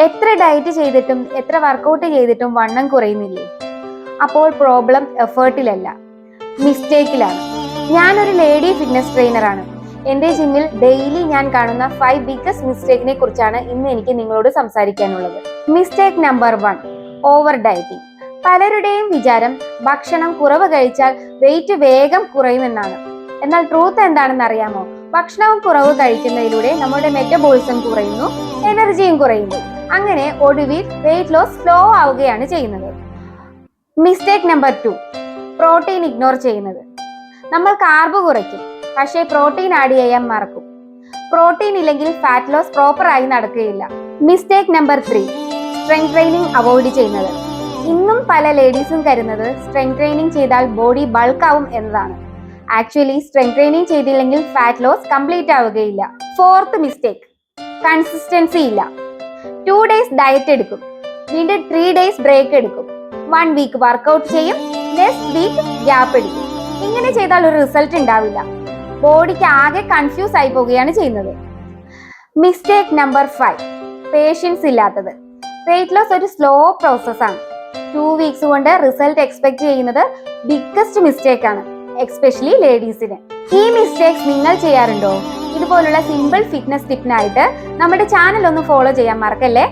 എത്ര ഡയറ്റ് ചെയ്തിട്ടും എത്ര വർക്കൗട്ട് ചെയ്തിട്ടും വണ്ണം കുറയുന്നില്ലേ? അപ്പോൾ പ്രോബ്ലം എഫേർട്ടിലല്ല, മിസ്റ്റേക്കിലാണ്. ഞാനൊരു ലേഡി ഫിറ്റ്നസ് ട്രെയിനറാണ്. എൻ്റെ ജിമ്മിൽ ഡെയിലി ഞാൻ കാണുന്ന 5 ബിഗ്ഗസ്റ്റ് മിസ്റ്റേക്കിനെ കുറിച്ചാണ് ഇന്ന് എനിക്ക് നിങ്ങളോട് സംസാരിക്കാനുള്ളത്. Mistake number 1, over dieting. പലരുടെയും വിചാരം ഭക്ഷണം കുറവ് കഴിച്ചാൽ വെയിറ്റ് വേഗം കുറയുമെന്നാണ്. എന്നാൽ ട്രൂത്ത് എന്താണെന്ന് അറിയാമോ? ഭക്ഷണവും കുറവ് കഴിക്കുന്നതിലൂടെ നമ്മുടെ മെറ്റബോളിസം കുറയുന്നു, എനർജിയും കുറയുന്നു. അങ്ങനെ ഒടുവിൽ വെയിറ്റ് ലോസ് സ്ലോ ആവുകയാണ് ചെയ്യുന്നത്. മിസ്റ്റേക്ക് നമ്പർ 2, പ്രോട്ടീൻ ഇഗ്നോർ ചെയ്യുന്നത്. നമ്മൾ കാർബ് കുറയ്ക്കും, പക്ഷേ പ്രോട്ടീൻ ആഡ് ചെയ്യാൻ മറക്കും. പ്രോട്ടീൻ ഇല്ലെങ്കിൽ ഫാറ്റ് ലോസ് പ്രോപ്പർ ആയി നടക്കുകയില്ല. Mistake number 3, strength training avoid ചെയ്യുന്നത്. ഇന്നും പല ലേഡീസും കരുതുന്നത് സ്ട്രെങ്ത് ട്രെയിനിങ് ചെയ്താൽ ബോഡി ബൾക്ക് ആവും എന്നതാണ്. ആക്ച്വലി സ്ട്രെങ്ത് ട്രെയിനിങ് ചെയ്തില്ലെങ്കിൽ ഫാറ്റ് ലോസ് കംപ്ലീറ്റ് ആവുകയില്ല. 4th മിസ്റ്റേക്ക്, കൺസിസ്റ്റൻസി ഇല്ല. 2 days ഡയറ്റ് എടുക്കും, വീണ്ടും 3 days ബ്രേക്ക് എടുക്കും. 1 week വർക്കൗട്ട് ചെയ്യും, നെക്സ്റ്റ് വീക്ക് ഗ്യാപ്പ് എടുക്കും. ഇങ്ങനെ ചെയ്താൽ ഒരു റിസൾട്ട് ഉണ്ടാവില്ല. ബോഡിക്ക് ആകെ കൺഫ്യൂസ് ആയി പോവുകയാണ് ചെയ്യുന്നത്. മിസ്റ്റേക്ക് നമ്പർ 5, പേഷ്യൻസ് ഇല്ലാത്തത്. വെയിറ്റ് ലോസ് ഒരു സ്ലോ പ്രോസസ് ആണ്. 2 weeks കൊണ്ട് റിസൾട്ട് എക്സ്പെക്ട് ചെയ്യുന്നത് ബിഗ്ഗസ്റ്റ് മിസ്റ്റേക്ക് ആണ്, എക്സ്പെഷ്യലി ലേഡീസിന്. ഈ മിസ്റ്റേക്സ് നിങ്ങൾ ചെയ്യാറുണ്ടോ? ഇതുപോലുള്ള സിമ്പിൾ ഫിറ്റ്നസ് ടിപ്പിനായിട്ട് നമ്മുടെ ചാനൽ ഒന്ന് ഫോളോ ചെയ്യാൻ മറക്കല്ലേ.